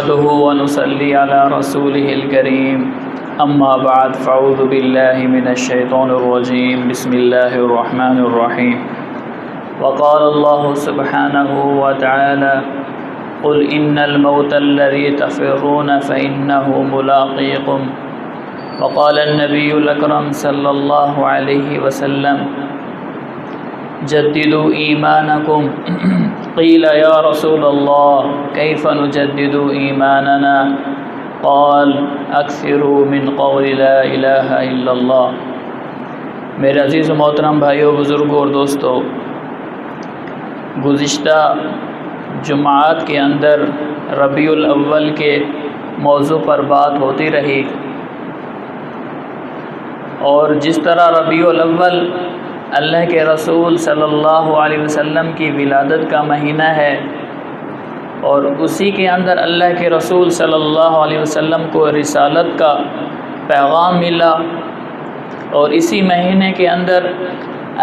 نحمده ونصلي على رسوله الكريم أما بعد فأعوذ بالله من الشيطان الرجيم بسم الله الرحمن الرحيم وقال الله سبحانه وتعالى قل إن الموت الذي تفرون فإنه ملاقيكم وقال النبي الأكرم صلى الله عليه وسلم جددوا إيمانكم قيل يا رسول الله كيف نجدد إيماننا قال أكثروا من قول لا إله إلا الله۔ میرے عزیز و محترم بھائیوں، بزرگوں اور دوستوں، گزشتہ جمعات کے اندر ربیع الاول کے موضوع پر بات ہوتی رہی، اور جس طرح ربیع الاول اللہ کے رسول صلی اللہ علیہ وسلم کی ولادت کا مہینہ ہے، اور اسی کے اندر اللہ کے رسول صلی اللہ علیہ وسلم کو رسالت کا پیغام ملا، اور اسی مہینے کے اندر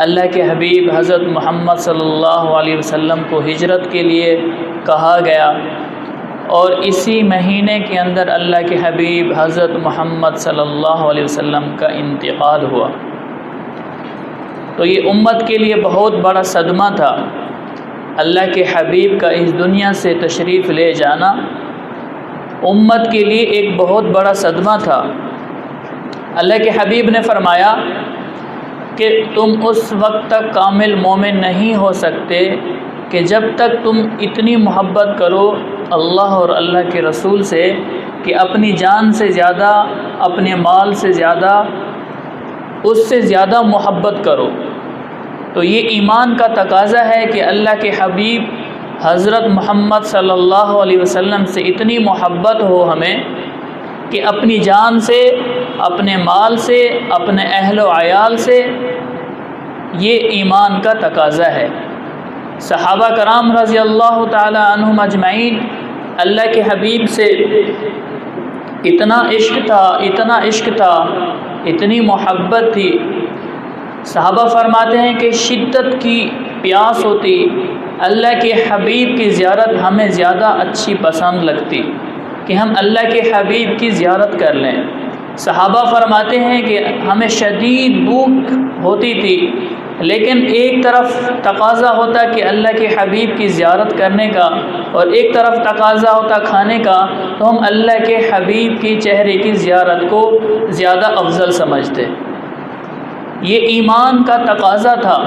اللہ کے حبیب حضرت محمد صلی اللہ علیہ وسلم کو ہجرت کے لیے کہا گیا، اور اسی مہینے کے اندر اللہ کے حبیب حضرت محمد صلی اللہ علیہ وسلم کا انتقال ہوا۔ تو یہ امت کے لیے بہت بڑا صدمہ تھا، اللہ کے حبیب کا اس دنیا سے تشریف لے جانا امت کے لیے ایک بہت بڑا صدمہ تھا۔ اللہ کے حبیب نے فرمایا کہ تم اس وقت تک کامل مومن نہیں ہو سکتے کہ جب تک تم اتنی محبت کرو اللہ اور اللہ کے رسول سے کہ اپنی جان سے زیادہ، اپنے مال سے زیادہ، اس سے زیادہ محبت کرو۔ تو یہ ایمان کا تقاضا ہے کہ اللہ کے حبیب حضرت محمد صلی اللہ علیہ وسلم سے اتنی محبت ہو ہمیں کہ اپنی جان سے، اپنے مال سے، اپنے اہل و عیال سے، یہ ایمان کا تقاضا ہے۔ صحابہ کرام رضی اللہ تعالی عنہم اجمعین اللہ کے حبیب سے اتنا عشق تھا، اتنی محبت تھی۔ صحابہ فرماتے ہیں کہ شدت کی پیاس ہوتی، اللہ کے حبیب کی زیارت ہمیں زیادہ اچھی پسند لگتی کہ ہم اللہ کے حبیب کی زیارت کر لیں۔ صحابہ فرماتے ہیں کہ ہمیں شدید بھوک ہوتی تھی، لیکن ایک طرف تقاضا ہوتا کہ اللہ کے حبیب کی زیارت کرنے کا، اور ایک طرف تقاضا ہوتا کھانے کا، تو ہم اللہ کے حبیب کی چہرے کی زیارت کو زیادہ افضل سمجھتے۔ یہ ایمان کا تقاضا تھا۔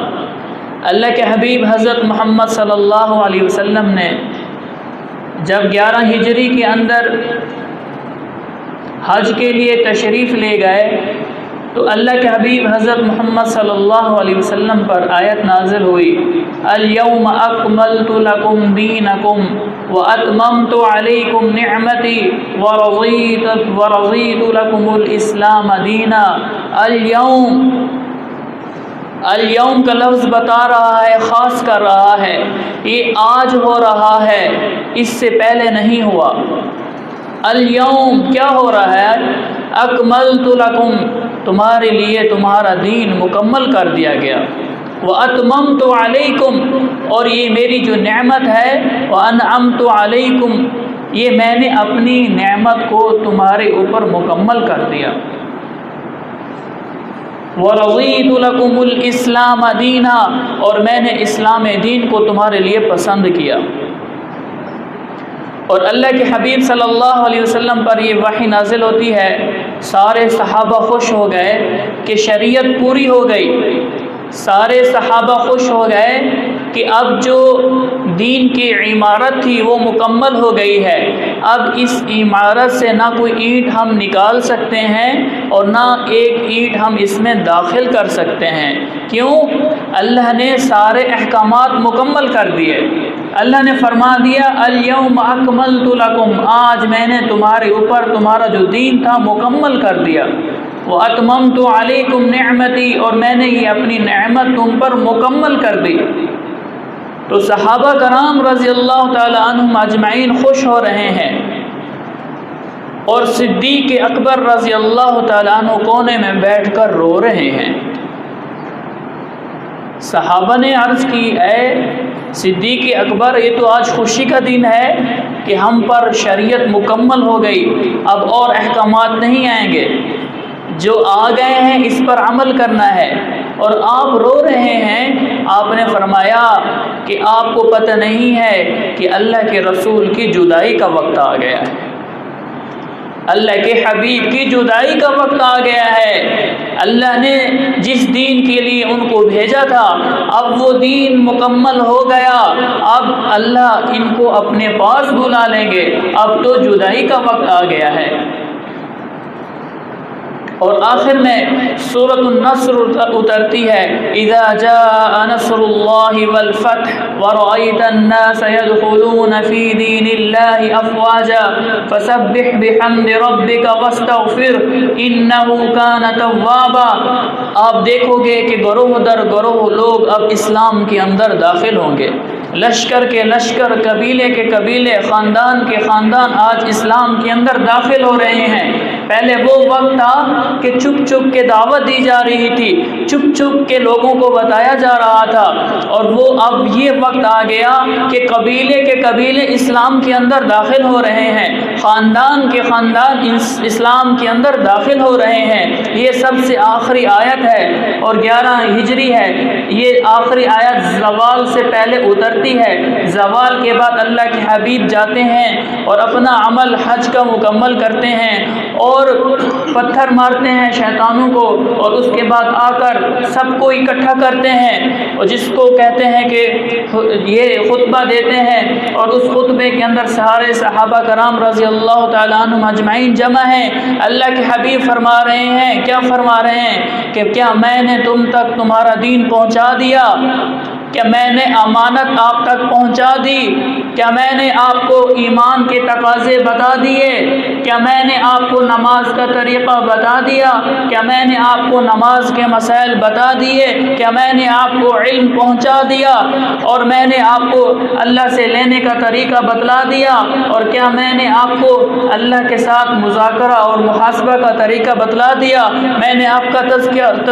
اللہ کے حبیب حضرت محمد صلی اللہ علیہ وسلم نے جب 11 ہجری کے اندر حج کے لیے تشریف لے گئے تو اللہ کے حبیب حضرت محمد صلی اللہ علیہ وسلم پر آیت نازل ہوئی، اليوم اکملت لکم دینکم واتممت علیکم نعمتی ورضیت لکم الاسلام دینا۔ اليوم کا لفظ بتا رہا ہے، خاص کر رہا ہے، یہ آج ہو رہا ہے، اس سے پہلے نہیں ہوا۔ اليوم کیا ہو رہا ہے؟ اکملت لکم، تمہارے لیے تمہارا دین مکمل کر دیا گیا، واتممت علیکم، اور یہ میری جو نعمت ہے، وانعمت علیکم، یہ میں نے اپنی نعمت کو تمہارے اوپر مکمل کر دیا، وَرَضِيتُ لَكُمُ الْإِسْلَامَ دِينًا، اور میں نے اسلام دین کو تمہارے لیے پسند کیا۔ اور اللہ کے حبیب صلی اللہ علیہ وسلم پر یہ وحی نازل ہوتی ہے، سارے صحابہ خوش ہو گئے کہ شریعت پوری ہو گئی، سارے صحابہ خوش ہو گئے کہ اب جو دین کی عمارت تھی وہ مکمل ہو گئی ہے، اب اس عمارت سے نہ کوئی اینٹ ہم نکال سکتے ہیں اور نہ ایک اینٹ ہم اس میں داخل کر سکتے ہیں۔ کیوں؟ اللہ نے سارے احکامات مکمل کر دیے۔ اللہ نے فرما دیا اليوم اکملت لکم، آج میں نے تمہارے اوپر تمہارا جو دین تھا مکمل کر دیا، واتممت علیکم نعمتی، اور میں نے یہ اپنی نعمت تم پر مکمل کر دی۔ تو صحابہ کرام رضی اللہ تعالی عنہم اجمعین خوش ہو رہے ہیں، اور صدیق اکبر رضی اللہ تعالی عنہ کونے میں بیٹھ کر رو رہے ہیں۔ صحابہ نے عرض کی، اے صدیق اکبر، یہ تو آج خوشی کا دن ہے، کہ ہم پر شریعت مکمل ہو گئی، اب اور احکامات نہیں آئیں گے، جو آ گئے ہیں اس پر عمل کرنا ہے، اور آپ رو رہے ہیں۔ آپ نے فرمایا کہ آپ کو پتہ نہیں ہے کہ اللہ کے رسول کی جدائی کا وقت آ گیا ہے، اللہ کے حبیب کی جدائی کا وقت آ گیا ہے۔ اللہ نے جس دین کے لیے ان کو بھیجا تھا اب وہ دین مکمل ہو گیا، اب اللہ ان کو اپنے پاس بلا لیں گے، اب تو جدائی کا وقت آ گیا ہے۔ اور آخر میں سورۃ النصر اترتی ہے، اذا جاء نصر اللہ والفتح ورأیت الناس يدخلون فی دین اللہ افواجا فسبح بحمد ربک واستغفر انہ کان توابا۔ آپ دیکھو گے کہ گروہ در گروہ لوگ اب اسلام کے اندر داخل ہوں گے، لشکر کے لشکر، قبیلے کے قبیلے، خاندان کے خاندان آج اسلام کے اندر داخل ہو رہے ہیں۔ پہلے وہ وقت تھا کہ چھپ چھپ کے دعوت دی جا رہی تھی، چھپ چھپ کے لوگوں کو بتایا جا رہا تھا، اور وہ اب یہ وقت آ گیا کہ قبیلے کے قبیلے اسلام کے اندر داخل ہو رہے ہیں، خاندان کے خاندان اسلام کے اندر داخل ہو رہے ہیں۔ یہ سب سے آخری آیت ہے اور 11 ہجری ہے۔ یہ آخری آیت زوال سے پہلے اترتی ہے۔ زوال کے بعد اللہ کے حبیب جاتے ہیں اور اپنا عمل حج کا مکمل کرتے ہیں اور پتھر مارتے ہیں شیطانوں کو، اور اس کے بعد آ کر سب کو اکٹھا کرتے ہیں، اور جس کو کہتے ہیں کہ یہ خطبہ دیتے ہیں، اور اس خطبے کے اندر سارے صحابہ کرام رضی اللہ تعالیٰ عنہم اجمعین جمع ہیں۔ اللہ کے حبیب فرما رہے ہیں، کیا فرما رہے ہیں کہ کیا میں نے تم تک تمہارا دین پہنچا دیا؟ کیا میں نے امانت آپ تک پہنچا دی؟ کیا میں نے آپ کو ایمان کے تقاضے بتا دیے؟ کیا میں نے آپ کو نماز کا طریقہ بتا دیا؟ کیا میں نے آپ کو نماز کے مسائل بتا دیے؟ کیا میں نے آپ کو علم پہنچا دیا؟ اور میں نے آپ کو اللہ سے لینے کا طریقہ بتلا دیا؟ اور کیا میں نے آپ کو اللہ کے ساتھ مذاکرہ اور محاسبہ کا طریقہ بتلا دیا؟ میں نے آپ کا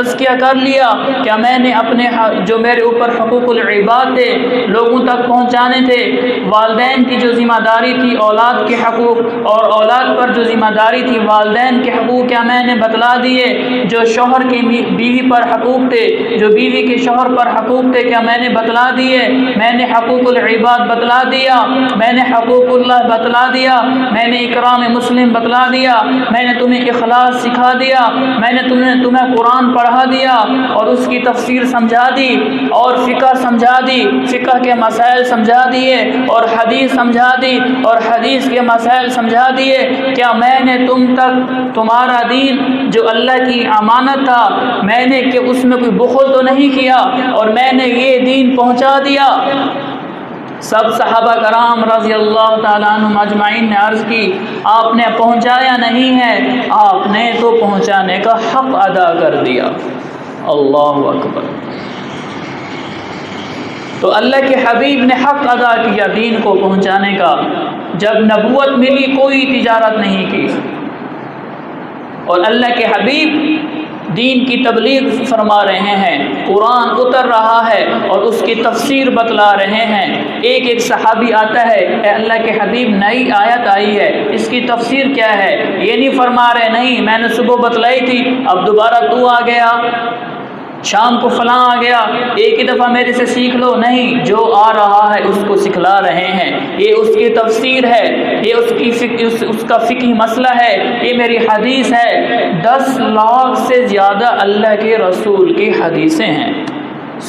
تزکیہ کر لیا؟ کیا میں نے اپنے جو میرے اوپر حقوق العباد تھے لوگوں تک پہنچانے تھے، والدین کی جو ذمہ داری تھی اولاد کے حقوق، اور اولاد پر جو ذمہ داری تھی والدین کے حقوق، کیا میں نے بتلا دیے؟ جو شوہر کی بیوی پر حقوق تھے، جو بیوی کے شوہر پر حقوق تھے، کیا میں نے بتلا دیے؟ میں نے حقوق العباد بتلا دیا، میں نے حقوق اللہ بتلا دیا، میں نے اکرام مسلم بتلا دیا، میں نے تمہیں اخلاص سکھا دیا، میں نے تمہیں قرآن پڑھا دیا اور اس کی تفسیر سمجھا دی، اور فقہ سمجھا دی، فقہ کے مسائل سمجھا دیے، اور حدیث سمجھا دی اور حدیث کے مسائل سمجھا دیے۔ کیا میں نے تم تک تمہارا دین جو اللہ کی امانت تھا، میں نے کہ اس میں کوئی بخل تو نہیں کیا، اور میں نے یہ دین پہنچا دیا؟ سب صحابہ کرام رضی اللہ تعالیٰ عنہم اجمعین نے عرض کی، آپ نے پہنچایا نہیں ہے، آپ نے تو پہنچانے کا حق ادا کر دیا۔ اللہ اکبر۔ تو اللہ کے حبیب نے حق ادا کیا دین کو پہنچانے کا۔ جب نبوت ملی کوئی تجارت نہیں کی، اور اللہ کے حبیب دین کی تبلیغ فرما رہے ہیں، قرآن اتر رہا ہے اور اس کی تفسیر بتلا رہے ہیں۔ ایک ایک صحابی آتا ہے، اے اللہ کے حبیب نئی آیت آئی ہے، اس کی تفسیر کیا ہے؟ یہ نہیں فرما رہے نہیں میں نے صبح بتلائی تھی، اب دوبارہ تو آ گیا، شام کو فلاں آ گیا، ایک ہی دفعہ میرے سے سیکھ لو، نہیں، جو آ رہا ہے اس کو سکھلا رہے ہیں۔ یہ اس کی تفسیر ہے، یہ اس کا فقہی مسئلہ ہے، یہ میری حدیث ہے۔ 10 لاکھ سے زیادہ اللہ کے رسول کی حدیثیں ہیں،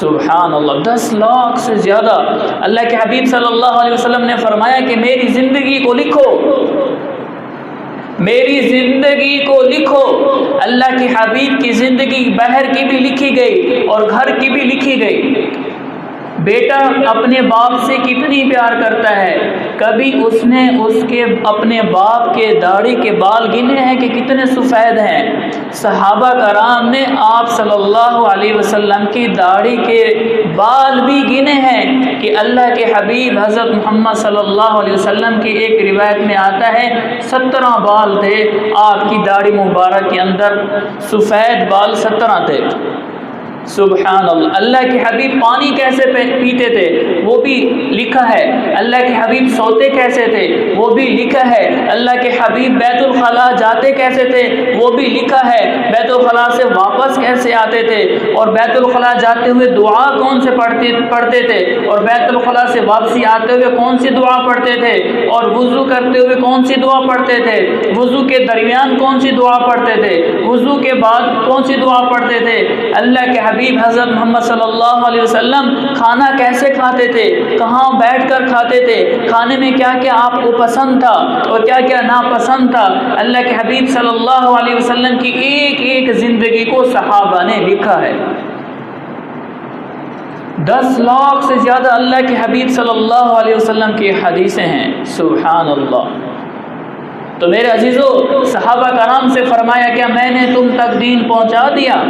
سبحان اللہ، 10 لاکھ سے زیادہ۔ اللہ کے حبیب صلی اللہ علیہ وسلم نے فرمایا کہ میری زندگی کو لکھو، میری زندگی کو لکھو۔ اللہ کے حبیب کی زندگی باہر کی بھی لکھی گئی اور گھر کی بھی لکھی گئی۔ بیٹا اپنے باپ سے کتنی پیار کرتا ہے، کبھی اس نے اپنے باپ کے داڑھی کے بال گنے ہیں کہ کتنے سفید ہیں؟ صحابہ کرام نے آپ صلی اللہ علیہ وسلم کی داڑھی کے بال بھی گنے ہیں کہ اللہ کے حبیب حضرت محمد صلی اللہ علیہ وسلم کی ایک روایت میں آتا ہے 17 بال تھے آپ کی داڑھی مبارک کے اندر، سفید بال 17 تھے۔ سبحان اللہ۔ اللہ کے حبیب پانی کیسے پیتے تھے وہ بھی لکھا ہے، اللہ کے حبیب سوتے کیسے تھے وہ بھی لکھا ہے، اللہ کے حبیب بیت الخلاء جاتے کیسے تھے وہ بھی لکھا ہے، بیت الخلاء سے واپس کیسے آتے تھے، اور بیت الخلاء جاتے ہوئے دعا کون سے پڑھتے تھے، اور بیت الخلاء سے واپسی آتے ہوئے کون سی دعا پڑھتے تھے، اور وضو کرتے ہوئے کون سی دعا پڑھتے تھے، وضو کے درمیان کون سی دعا پڑھتے تھے، وضو کے بعد کون سی دعا پڑھتے تھے۔ اللہ کے حبیب حضرت محمد صلی اللہ علیہ وسلم کھانا کیسے کھاتے تھے، کہاں بیٹھ کر کھاتے تھے، کھانے میں کیا کیا آپ کو پسند تھا اور کیا کیا ناپسند تھا، اللہ کے حبیب صلی اللہ علیہ وسلم کی ایک ایک زندگی کو صحابہ نے لکھا ہے۔ 10 لاکھ سے زیادہ اللہ کے حبیب صلی اللہ علیہ وسلم کی حدیثیں ہیں، سبحان اللہ۔ تو میرے عزیزو، صحابہ کرام سے فرمایا کیا میں نے تم تک دین پہنچا دیا،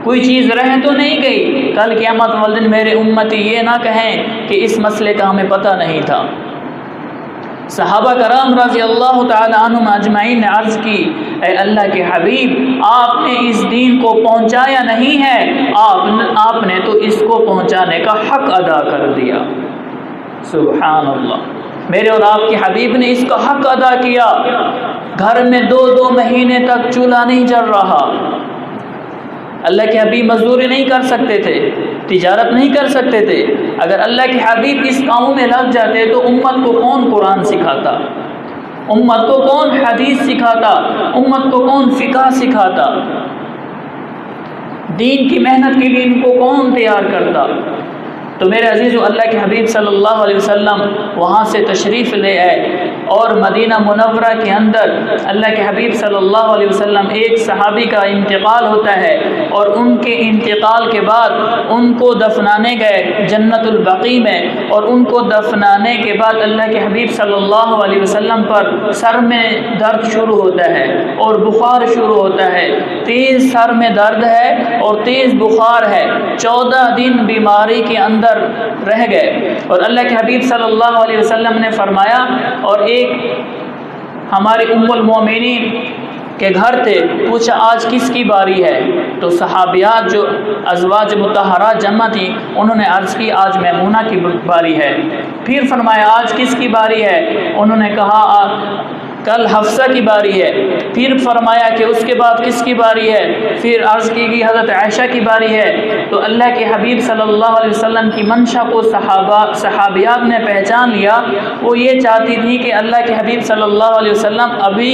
کوئی چیز رہ تو نہیں گئی، کل قیامت والے دن میرے امتی یہ نہ کہیں کہ اس مسئلے کا ہمیں پتہ نہیں تھا۔ صحابہ کرام رضی اللہ تعالی عنہم اجمعین نے عرض کی، اے اللہ کے حبیب آپ نے اس دین کو پہنچایا نہیں ہے، آپ نے تو اس کو پہنچانے کا حق ادا کر دیا۔ سبحان اللہ، میرے اور آپ کے حبیب نے اس کا حق ادا کیا۔ گھر میں 2 مہینے تک چولہا نہیں جل رہا، اللہ کے حبیب مزدوری نہیں کر سکتے تھے، تجارت نہیں کر سکتے تھے۔ اگر اللہ کے حبیب اس کام میں لگ جاتے تو امت کو کون قرآن سکھاتا، امت کو کون حدیث سکھاتا، امت کو کون فقہ سکھاتا، دین کی محنت کے لیے ان کو کون تیار کرتا۔ تو میرے عزیزو، اللہ کے حبیب صلی اللہ علیہ وسلم وہاں سے تشریف لے آئے، اور مدینہ منورہ کے اندر اللہ کے حبیب صلی اللہ علیہ وسلم ایک صحابی کا انتقال ہوتا ہے، اور ان کے انتقال کے بعد ان کو دفنانے گئے جنت البقیع میں، اور ان کو دفنانے کے بعد اللہ کے حبیب صلی اللہ علیہ وسلم پر سر میں درد شروع ہوتا ہے اور بخار شروع ہوتا ہے، تیز سر میں درد ہے اور تیز بخار ہے، 14 دن بیماری کے اندر رہ گئے۔ اور اللہ کے حبیب صلی اللہ علیہ وسلم نے فرمایا، اور ایک ہمارے ام المومنین کے گھر تھے، پوچھا آج کس کی باری ہے، تو صحابیات جو ازواج مطہرات جمع تھی انہوں نے عرض کی آج میمونہ کی باری ہے۔ پھر فرمایا آج کس کی باری ہے، انہوں نے کہا کل حفصہ کی باری ہے۔ پھر فرمایا کہ اس کے بعد کس کی باری ہے، پھر عرض کی گئی حضرت عائشہ کی باری ہے۔ تو اللہ کے حبیب صلی اللہ علیہ وسلم کی منشا کو صحابیات نے پہچان لیا، وہ یہ چاہتی تھی کہ اللہ کے حبیب صلی اللہ علیہ وسلم ابھی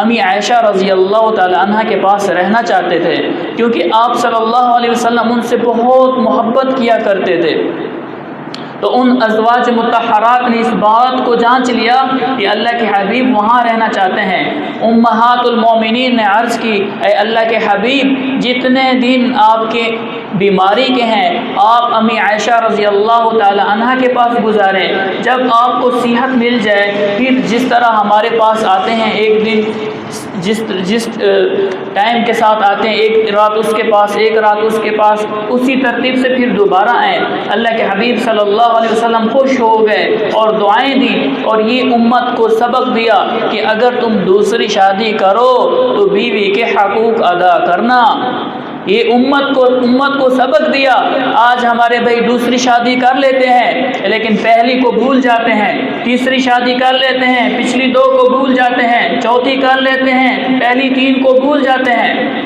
امی عائشہ رضی اللہ تعالی عنہ کے پاس رہنا چاہتے تھے، کیونکہ آپ صلی اللہ علیہ وسلم ان سے بہت محبت کیا کرتے تھے۔ تو ان ازواج مطہرات نے اس بات کو جانچ لیا کہ اللہ کے حبیب وہاں رہنا چاہتے ہیں۔ امہات المومنین نے عرض کی، اے اللہ کے حبیب جتنے دن آپ کے بیماری کے ہیں آپ امی عائشہ رضی اللہ تعالی عنہ کے پاس گزاریں، جب آپ کو صحت مل جائے پھر جس طرح ہمارے پاس آتے ہیں ایک دن جس ٹائم کے ساتھ آتے ہیں، ایک رات اس کے پاس ایک رات اس کے پاس، اسی ترتیب سے پھر دوبارہ آئیں۔ اللہ کے حبیب صلی اللہ علیہ وسلم خوش ہو گئے اور دعائیں دیں، اور یہ امت کو سبق دیا کہ اگر تم دوسری شادی کرو تو بیوی کے حقوق ادا کرنا۔ یہ امت کو سبق دیا۔ آج ہمارے بھائی دوسری شادی کر لیتے ہیں لیکن پہلی کو بھول جاتے ہیں، تیسری شادی کر لیتے ہیں پچھلی 2 کو بھول جاتے ہیں، چوتھی کر لیتے ہیں پہلی 3 کو بھول جاتے ہیں۔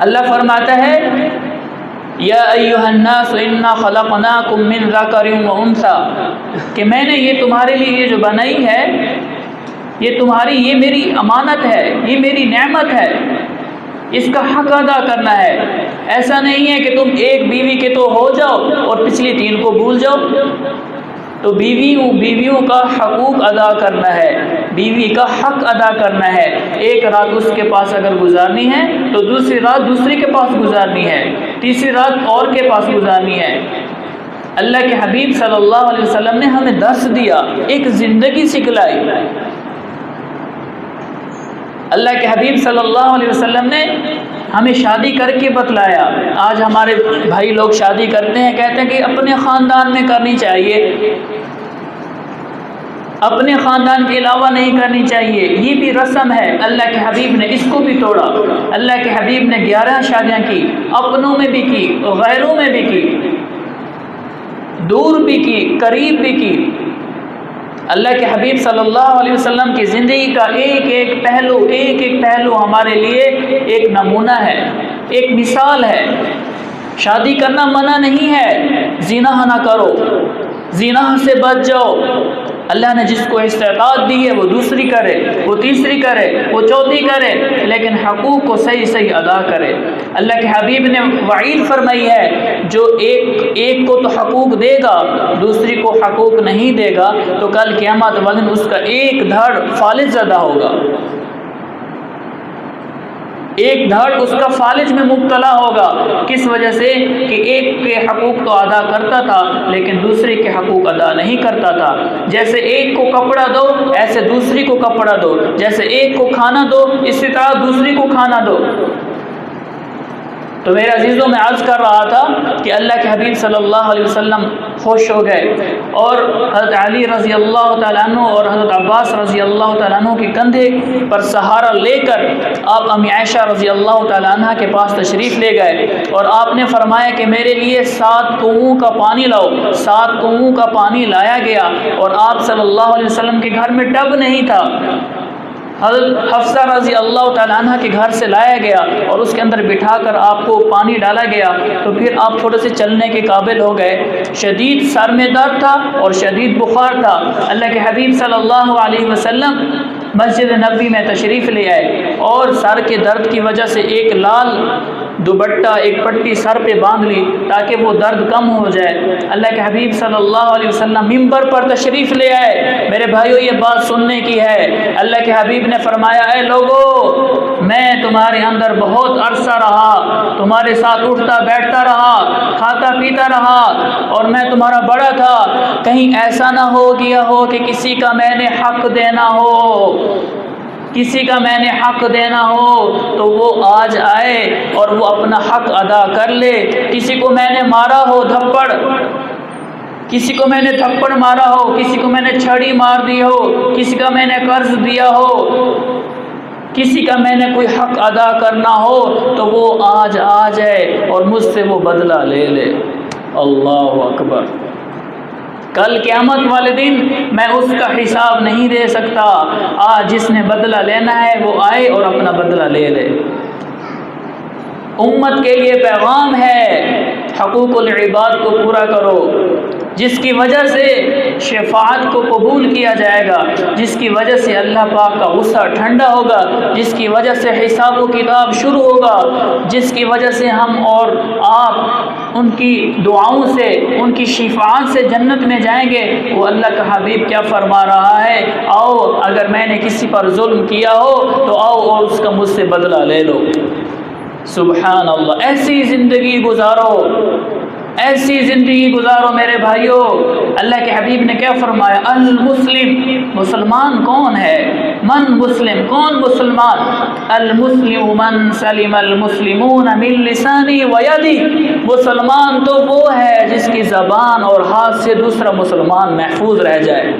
اللہ فرماتا ہے یا ایھا الناس انا خلقناکم من ذکر و انثی، کہ میں نے یہ تمہارے لیے یہ جو بنائی ہے یہ تمہاری، یہ میری امانت ہے، یہ میری نعمت ہے، اس کا حق ادا کرنا ہے۔ ایسا نہیں ہے کہ تم ایک بیوی کے تو ہو جاؤ اور پچھلی 3 کو بھول جاؤ۔ تو بیویوں کا حقوق ادا کرنا ہے، بیوی کا حق ادا کرنا ہے۔ ایک رات اس کے پاس اگر گزارنی ہے تو دوسری رات دوسری کے پاس گزارنی ہے، تیسری رات اور کے پاس گزارنی ہے۔ اللہ کے حبیب صلی اللہ علیہ وسلم نے ہمیں درس دیا، ایک زندگی سکھلائی۔ اللہ کے حبیب صلی اللہ علیہ وسلم نے ہمیں شادی کر کے بتلایا۔ آج ہمارے بھائی لوگ شادی کرتے ہیں، کہتے ہیں کہ اپنے خاندان میں کرنی چاہیے، اپنے خاندان کے علاوہ نہیں کرنی چاہیے، یہ بھی رسم ہے، اللہ کے حبیب نے اس کو بھی توڑا۔ اللہ کے حبیب نے 11 شادیاں کی، اپنوں میں بھی کی، غیروں میں بھی کی، دور بھی کی، قریب بھی کی۔ اللہ کے حبیب صلی اللہ علیہ وسلم کی زندگی کا ایک ایک پہلو ہمارے لیے ایک نمونہ ہے، ایک مثال ہے۔ شادی کرنا منع نہیں ہے، زنا نہ کرو، زنا سے بچ جاؤ۔ اللہ نے جس کو استطاعت دی ہے وہ دوسری کرے، وہ تیسری کرے، وہ چوتھی کرے، لیکن حقوق کو صحیح ادا کرے۔ اللہ کے حبیب نے وعید فرمائی ہے، جو ایک کو تو حقوق دے گا، دوسری کو حقوق نہیں دے گا تو کل قیامت والدن اس کا ایک دھڑ فالج زدہ ہوگا، ایک دھڑ اس کا فالج میں مبتلا ہوگا۔ کس وجہ سے؟ کہ ایک کے حقوق تو ادا کرتا تھا لیکن دوسرے کے حقوق ادا نہیں کرتا تھا۔ جیسے ایک کو کپڑا دو ایسے دوسری کو کپڑا دو، جیسے ایک کو کھانا دو اسی طرح دوسری کو کھانا دو۔ تو میرے عزیزوں، میں عرض کر رہا تھا کہ اللہ کے حبیب صلی اللہ علیہ وسلم خوش ہو گئے اور حضرت علی رضی اللہ تعالیٰ عنہ اور حضرت عباس رضی اللہ تعالیٰ عنہ کے کندھے پر سہارا لے کر آپ امی عائشہ رضی اللہ تعالیٰ عنہ کے پاس تشریف لے گئے اور آپ نے فرمایا کہ میرے لیے 7 کنوؤں کا پانی لاؤ۔ 7 کنوؤں کا پانی لایا گیا اور آپ صلی اللہ علیہ وسلم کے گھر میں ٹب نہیں تھا، حضرت حفصہ رضی اللہ تعالیٰ عنہ کے گھر سے لایا گیا اور اس کے اندر بٹھا کر آپ کو پانی ڈالا گیا تو پھر آپ تھوڑے سے چلنے کے قابل ہو گئے۔ شدید سر میں درد تھا اور شدید بخار تھا۔ اللہ کے حبیب صلی اللہ علیہ وسلم مسجد نبوی میں تشریف لے آئے اور سر کے درد کی وجہ سے ایک لال دوپٹہ، ایک پٹی سر پہ باندھ لی تاکہ وہ درد کم ہو جائے۔ اللہ کے حبیب صلی اللہ علیہ وسلم ممبر پر تشریف لے آئے۔ میرے بھائیو، یہ بات سننے کی ہے۔ اللہ کے حبیب نے فرمایا، اے لوگو، میں تمہارے اندر بہت عرصہ رہا، تمہارے ساتھ اٹھتا بیٹھتا رہا، کھاتا پیتا رہا اور میں تمہارا بڑا تھا، کہیں ایسا نہ ہو گیا ہو کہ کسی کا میں نے حق دینا ہو، کسی کا میں نے حق دینا ہو تو وہ آج آئے اور وہ اپنا حق ادا کر لے۔ کسی کو میں نے مارا ہو تھپڑ، کسی کو میں نے تھپڑ مارا ہو، کسی کو میں نے چھڑی مار دی ہو، کسی کا میں نے قرض دیا ہو، کسی کا میں نے کوئی حق ادا کرنا ہو تو وہ آج آ جائے اور مجھ سے وہ بدلہ لے لے۔ اللہ اکبر۔ کل قیامت والے دن میں اس کا حساب نہیں دے سکتا، آج جس نے بدلہ لینا ہے وہ آئے اور اپنا بدلہ لے لے۔ امت کے لیے پیغام ہے، حقوق العباد کو پورا کرو، جس کی وجہ سے شفاعت کو قبول کیا جائے گا، جس کی وجہ سے اللہ پاک کا غصہ ٹھنڈا ہوگا، جس کی وجہ سے حساب و کتاب شروع ہوگا، جس کی وجہ سے ہم اور آپ ان کی دعاؤں سے، ان کی شفاعت سے جنت میں جائیں گے۔ وہ اللہ کا حبیب کیا فرما رہا ہے، آؤ اگر میں نے کسی پر ظلم کیا ہو تو آؤ اور اس کا مجھ سے بدلہ لے لو۔ سبحان اللہ۔ ایسی زندگی گزارو، ایسی زندگی گزارو میرے بھائیوں۔ اللہ کے حبیب نے کیا فرمایا، المسلم، مسلمان کون ہے؟ من مسلم، کون مسلمان؟ المسلم من سلم المسلمون من لسانی و یدی، مسلمان تو وہ ہے جس کی زبان اور ہاتھ سے دوسرا مسلمان محفوظ رہ جائے۔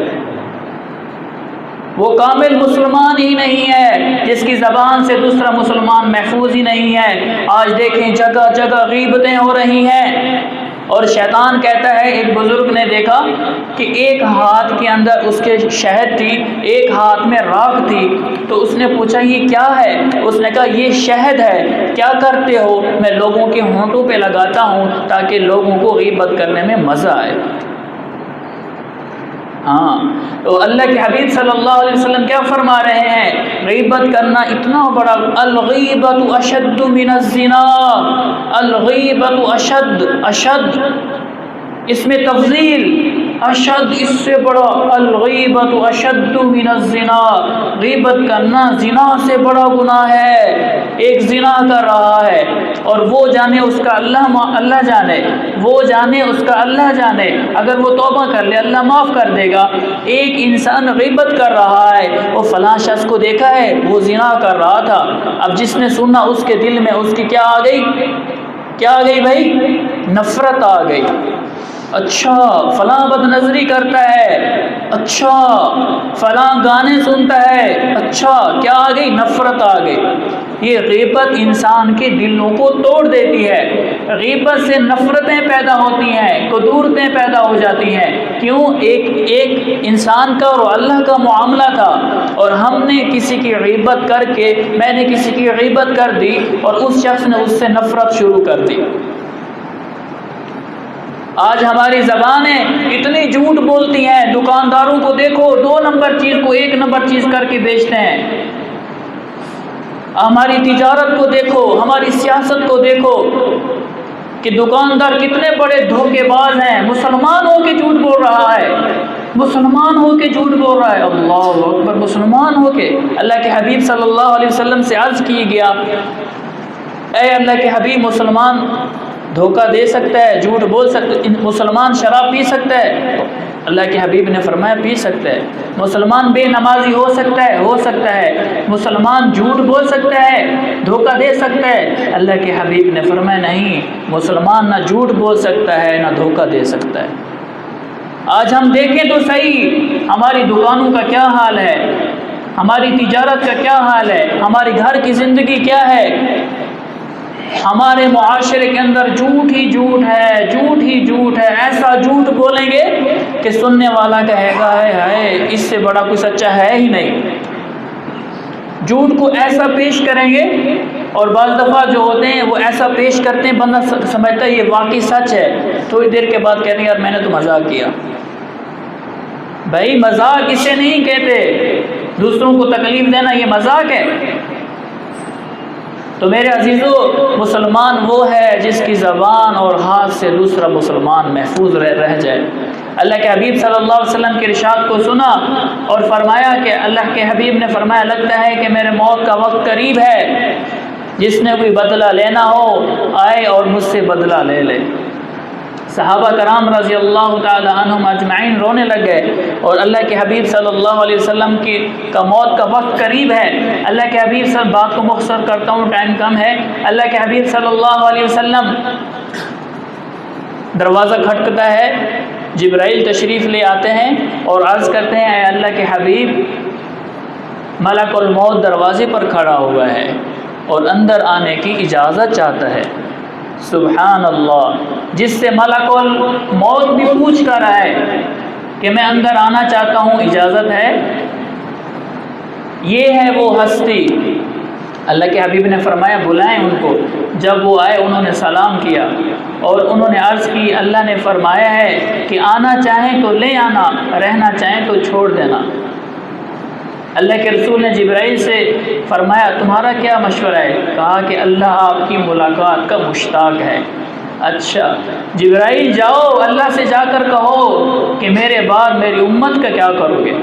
وہ کامل مسلمان ہی نہیں ہے جس کی زبان سے دوسرا مسلمان محفوظ ہی نہیں ہے۔ آج دیکھیں جگہ جگہ غیبتیں ہو رہی ہیں اور شیطان کہتا ہے، ایک بزرگ نے دیکھا کہ ایک ہاتھ کے اندر اس کے شہد تھی، ایک ہاتھ میں راکھ تھی، تو اس نے پوچھا یہ کیا ہے؟ اس نے کہا یہ شہد ہے۔ کیا کرتے ہو؟ میں لوگوں کے ہونٹوں پہ لگاتا ہوں تاکہ لوگوں کو غیبت کرنے میں مزہ آئے۔ ہاں، تو اللہ کے حبیب صلی اللہ علیہ وسلم کیا فرما رہے ہیں، غیبت کرنا اتنا بڑا، الغیبت اشد من الزنا، الغیبت اشد، اس میں تفضیل، اشد اس سے بڑا، الغیبت اشد من الزنا، غیبت کرنا زنا سے بڑا گناہ ہے۔ ایک زنا کر رہا ہے اور وہ جانے اس کا اللہ جانے، وہ جانے اس کا اللہ جانے، اگر وہ توبہ کر لے اللہ معاف کر دے گا۔ ایک انسان غیبت کر رہا ہے، وہ فلاں شخص کو دیکھا ہے وہ زنا کر رہا تھا، اب جس نے سنا اس کے دل میں اس کی کیا آ گئی، کیا آ گئی بھائی؟ نفرت آ گئی۔ اچھا فلاں بد نظری کرتا ہے، اچھا فلاں گانے سنتا ہے، اچھا کیا آ گئی؟ نفرت آ گئی۔ یہ غیبت انسان کے دلوں کو توڑ دیتی ہے، غیبت سے نفرتیں پیدا ہوتی ہیں، قدورتیں پیدا ہو جاتی ہیں۔ کیوں؟ ایک انسان کا اور اللہ کا معاملہ تھا، اور ہم نے کسی کی غیبت کر کے، میں نے کسی کی غیبت کر دی اور اس شخص نے اس سے نفرت شروع کر دی۔ آج ہماری زبانیں اتنی جھوٹ بولتی ہیں، دکانداروں کو دیکھو 2 نمبر چیز کو 1 نمبر چیز کر کے بیچتے ہیں۔ ہماری تجارت کو دیکھو، ہماری سیاست کو دیکھو کہ دکاندار کتنے بڑے دھوکے باز ہیں۔ مسلمان ہو کے جھوٹ بول رہا ہے، مسلمان ہو کے جھوٹ بول رہا ہے، اللہ اکبر، مسلمان ہو کے۔ اللہ کے حبیب صلی اللہ علیہ وسلم سے عرض کی گیا، اے اللہ کے حبیب، مسلمان دھوکہ دے سکتا ہے، جھوٹ بول سکتا ہے، مسلمان شراب پی سکتا ہے؟ اللہ کے حبیب نے فرمایا پی سکتا ہے۔ مسلمان بے نمازی ہو سکتا ہے؟ ہو سکتا ہے۔ مسلمان جھوٹ بول سکتا ہے، دھوکہ دے سکتا ہے؟ اللہ کے حبیب نے فرمایا نہیں، مسلمان نہ جھوٹ بول سکتا ہے نہ دھوکہ دے سکتا ہے۔ آج ہم دیکھیں تو صحیح، ہماری دکانوں کا کیا حال ہے، ہماری تجارت کا کیا حال ہے، ہماری گھر کی زندگی کیا ہے۔ ہمارے معاشرے کے اندر جھوٹ ہی جھوٹ ہے، جھوٹ ہی جھوٹ ہے۔ ایسا جھوٹ بولیں گے کہ سننے والا کہے گا ہے اس سے بڑا کوئی سچا ہے ہی نہیں۔ جھوٹ کو ایسا پیش کریں گے، اور بعض دفعہ جو ہوتے ہیں وہ ایسا پیش کرتے ہیں بندہ سمجھتا ہے یہ واقعی سچ ہے، تھوڑی دیر کے بعد کہتے ہیں یار میں نے تو مذاق کیا۔ بھائی مذاق اسے نہیں کہتے، دوسروں کو تکلیف دینا یہ مذاق ہے؟ تو میرے عزیزو، مسلمان وہ ہے جس کی زبان اور ہاتھ سے دوسرا مسلمان محفوظ رہ جائے۔ اللہ کے حبیب صلی اللہ علیہ وسلم کے ارشاد کو سنا اور فرمایا کہ اللہ کے حبیب نے فرمایا لگتا ہے کہ میرے موت کا وقت قریب ہے، جس نے کوئی بدلہ لینا ہو آئے اور مجھ سے بدلہ لے لے۔ صحابہ کرام رضی اللہ تعالی عنہم اجمعین رونے لگ گئے، اور اللہ کے حبیب صلی اللہ علیہ وسلم کا موت کا وقت قریب ہے۔ اللہ کے حبیب صلی بات کو مختصر کرتا ہوں، ٹائم کم ہے۔ اللہ کے حبیب صلی اللہ علیہ وسلم، دروازہ کھٹکتا ہے، جبرائیل تشریف لے آتے ہیں اور عرض کرتے ہیں اے اللہ کے حبیب، ملک الموت دروازے پر کھڑا ہوا ہے اور اندر آنے کی اجازت چاہتا ہے۔ سبحان اللہ، جس سے ملک الموت بھی پوچھ کر آئے کہ میں اندر آنا چاہتا ہوں، اجازت ہے؟ یہ ہے وہ ہستی۔ اللہ کے حبیب نے فرمایا بلائیں ان کو۔ جب وہ آئے انہوں نے سلام کیا اور انہوں نے عرض کی، اللہ نے فرمایا ہے کہ آنا چاہیں تو لے آنا، رہنا چاہیں تو چھوڑ دینا۔ اللہ کے رسول نے جبرائیل سے فرمایا تمہارا کیا مشورہ ہے؟ کہا کہ اللہ آپ کی ملاقات کا مشتاق ہے۔ اچھا جبرائیل جاؤ، اللہ سے جا کر کہو کہ میرے بعد میری امت کا کیا کرو گے؟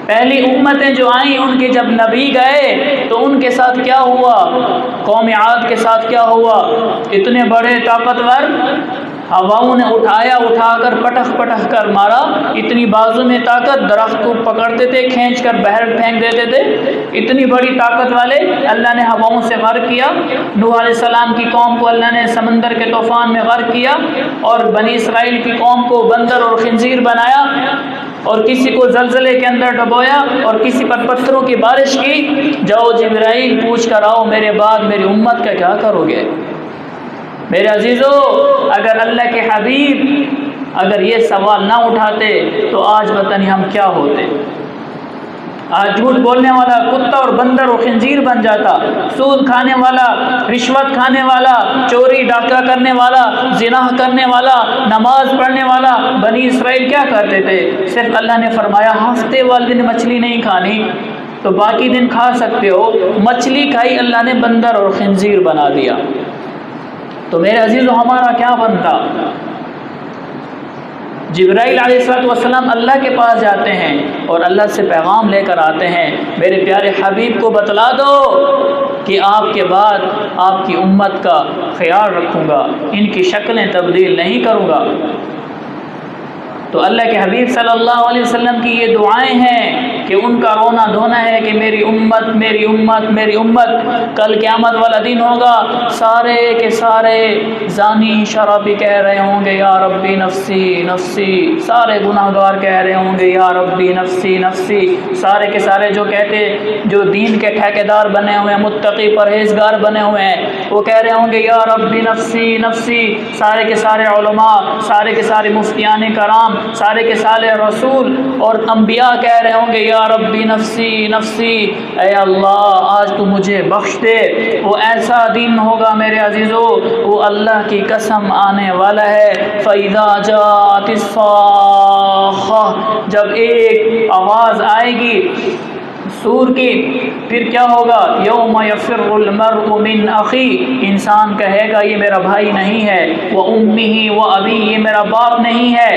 پہلی امتیں جو آئیں ان کے جب نبی گئے تو ان کے ساتھ کیا ہوا؟ قوم عاد کے ساتھ کیا ہوا؟ اتنے بڑے طاقتور، ہواؤں نے اٹھا کر پٹخ کر مارا، اتنی بازو میں طاقت، درخت کو پکڑتے تھے کھینچ کر باہر پھینک دیتے تھے، اتنی بڑی طاقت والے اللہ نے ہواؤں سے غرق کیا۔ نوح علیہ السلام کی قوم کو اللہ نے سمندر کے طوفان میں غرق کیا، اور بنی اسرائیل کی قوم کو بندر اور خنزیر بنایا، اور کسی کو زلزلے کے اندر ڈبویا، اور کسی پر پتھروں کی بارش کی۔ جاؤ جبرائیل پوچھ کر آؤ میرے بعد میری امت کا کیا کرو گے؟ میرے عزیزو، اگر اللہ کے حبیب اگر یہ سوال نہ اٹھاتے تو آج پتہ نہیں ہم کیا ہوتے۔ آج جھوٹ بولنے والا کتا اور بندر و خنزیر بن جاتا، سود کھانے والا، رشوت کھانے والا، چوری ڈاکہ کرنے والا، زنا کرنے والا، نماز پڑھنے والا۔ بنی اسرائیل کیا کرتے تھے؟ صرف اللہ نے فرمایا ہفتے والے دن مچھلی نہیں کھانی، تو باقی دن کھا سکتے ہو۔ مچھلی کھائی، اللہ نے بندر اور خنزیر بنا دیا۔ تو میرے عزیزو ہمارا کیا بنتا؟ جبرائیل علیہ السلام اللہ کے پاس جاتے ہیں اور اللہ سے پیغام لے کر آتے ہیں، میرے پیارے حبیب کو بتلا دو کہ آپ کے بعد آپ کی امت کا خیال رکھوں گا، ان کی شکلیں تبدیل نہیں کروں گا۔ تو اللہ کے حبیب صلی اللہ علیہ وسلم کی یہ دعائیں ہیں کہ ان کا رونا دھونا ہے کہ میری امت میری امت میری امت. کل قیامت والا دن ہوگا، سارے کے سارے زانی شرابی کہہ رہے ہوں گے یا ربی نفسی نفسی. سارے گناہ گار کہہ رہے ہوں گے یا ربی نفسی نفسی. سارے کے سارے جو کہتے جو دین کے ٹھیکیدار بنے ہوئے ہیں، متقی پرہیزگار بنے ہوئے ہیں، وہ کہہ رہے ہوں گے یا ربی نفسی نفسی. سارے کے سارے علماء، سارے کے سارے مفتیان کرام، سارے کے سارے رسول اور انبیاء کہہ رہے ہوں گے یا ربی نفسی نفسی. اے اللہ آج تو مجھے بخش دے. وہ ایسا دن ہوگا میرے عزیزو، وہ اللہ کی قسم آنے والا ہے. فَإِذَا جَاءَتِ الصَّاخَّةُ، جب ایک آواز آئے گی سور کی، پھر کیا ہوگا؟ یوم یفر المرء من اخی، انسان کہے گا یہ میرا بھائی نہیں ہے. وَأُمِّهِ وَأَبِيهِ، یہ میرا باپ نہیں ہے.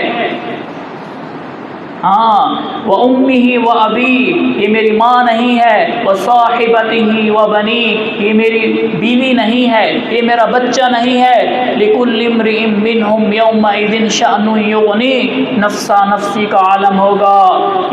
ہاں وَأُمِّهِ وَأَبِيهِ، یہ میری ماں نہیں ہے. وَصَاحِبَتِهِ وَبَنِيهِ، یہ میری بیوی نہیں ہے، یہ میرا بچہ نہیں ہے. لِكُلِّ امْرِئٍ مِّنْهُمْ يَوْمَئِذٍ شَأْنٌ يُغْنِيهِ، نفسا نفسی کا عالم ہوگا.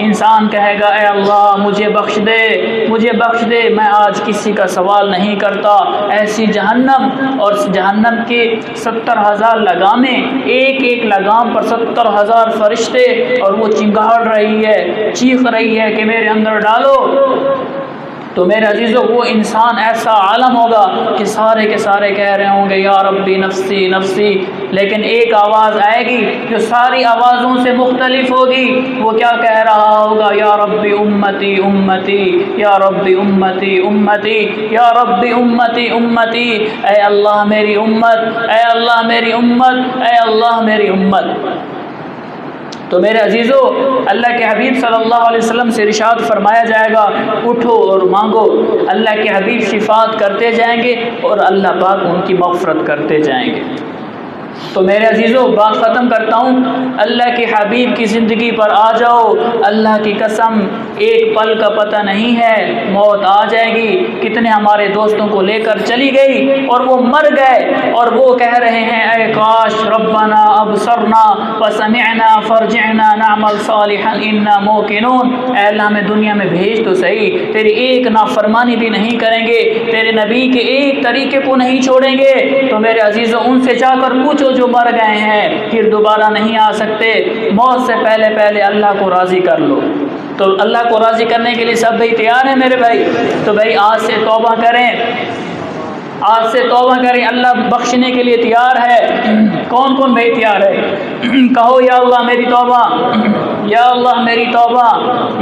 انسان کہے گا اے اللہ مجھے بخش دے مجھے بخش دے، میں آج کسی کا سوال نہیں کرتا. ایسی جہنم، اور جہنم کے 70,000 لگامیں، ایک ایک لگام پر 70,000 فرشتے، اور وہ چنگاڑ رہی ہے، چیخ رہی ہے کہ میرے اندر ڈالو. تو میرے عزیزو وہ انسان ایسا عالم ہوگا کہ سارے کے سارے کہہ رہے ہوں گے یا ربی نفسی نفسی. لیکن ایک آواز آئے گی جو ساری آوازوں سے مختلف ہوگی. وہ کیا کہہ رہا ہوگا؟ یا ربی امتی امتی یا ربی امتی امتی یا ربی امتی امتی. اے اللہ میری امت، اے اللہ میری امت، اے اللہ میری امت. تو میرے عزیزو اللہ کے حبیب صلی اللہ علیہ وسلم سے ارشاد فرمایا جائے گا اٹھو اور مانگو. اللہ کے حبیب شفاعت کرتے جائیں گے اور اللہ پاک ان کی مغفرت کرتے جائیں گے. تو میرے عزیزو بات ختم کرتا ہوں. اللہ کے حبیب کی زندگی پر آ جاؤ. اللہ کی قسم ایک پل کا پتہ نہیں ہے، موت آ جائے گی. کتنے ہمارے دوستوں کو لے کر چلی گئی اور وہ مر گئے، اور وہ کہہ رہے ہیں اے کاش ربنا ابصرنا وسمعنا فرجعنا نعمل صالحا انا موقنون. اے اللہ ہمیں دنیا میں بھیج تو صحیح، تیری ایک نافرمانی بھی نہیں کریں گے، تیرے نبی کے ایک طریقے کو نہیں چھوڑیں گے. تو میرے عزیزو ان سے جا کر پوچھو جو مر گئے ہیں پھر دوبارہ نہیں آ سکتے. موت سے پہلے پہلے اللہ کو راضی کر لو. تو اللہ کو راضی کرنے کے لیے سب بھائی تیار ہیں میرے بھائی؟ تو بھائی آج سے توبہ کریں، آج سے توبہ کریں. اللہ بخشنے کے لیے تیار ہے. کون کون بھائی تیار ہے؟ کہو یا اللہ میری توبہ، یا اللہ میری توبہ،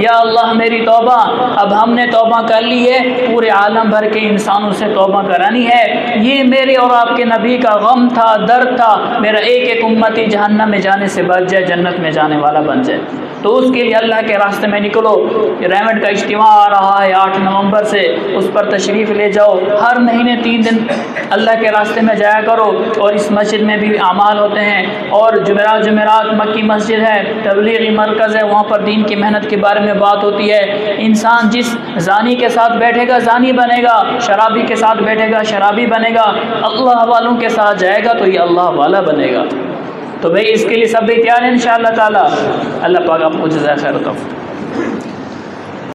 یا اللہ میری توبہ. اب ہم نے توبہ کر لی ہے، پورے عالم بھر کے انسانوں سے توبہ کرانی ہے. یہ میرے اور آپ کے نبی کا غم تھا، درد تھا. میرا ایک ایک امتی جہنم میں جانے سے بچ جائے، جنت میں جانے والا بن جائے. تو اس کے لیے اللہ کے راستے میں نکلو. ریمنڈ کا اجتماع آ رہا ہے 8 نومبر سے، اس پر تشریف لے جاؤ. ہر مہینے 3 دن اللہ کے راستے میں جایا کرو. اور اس مسجد میں بھی اعمال ہوتے ہیں، اور جمعرات مکی مسجد ہے، تبلیغی مرکز ہے، وہاں پر دین کی محنت کے بارے میں بات ہوتی ہے. انسان جس زانی کے ساتھ بیٹھے گا زانی بنے گا، شرابی کے ساتھ بیٹھے گا شرابی بنے گا، اللہ والوں کے ساتھ جائے گا تو یہ اللہ والا بنے گا. تو بھئی اس کے لیے سب بھی تیار ہیں انشاءاللہ تعالی. اللہ پاک آپ کو جزائے خیر عطا فرمائے.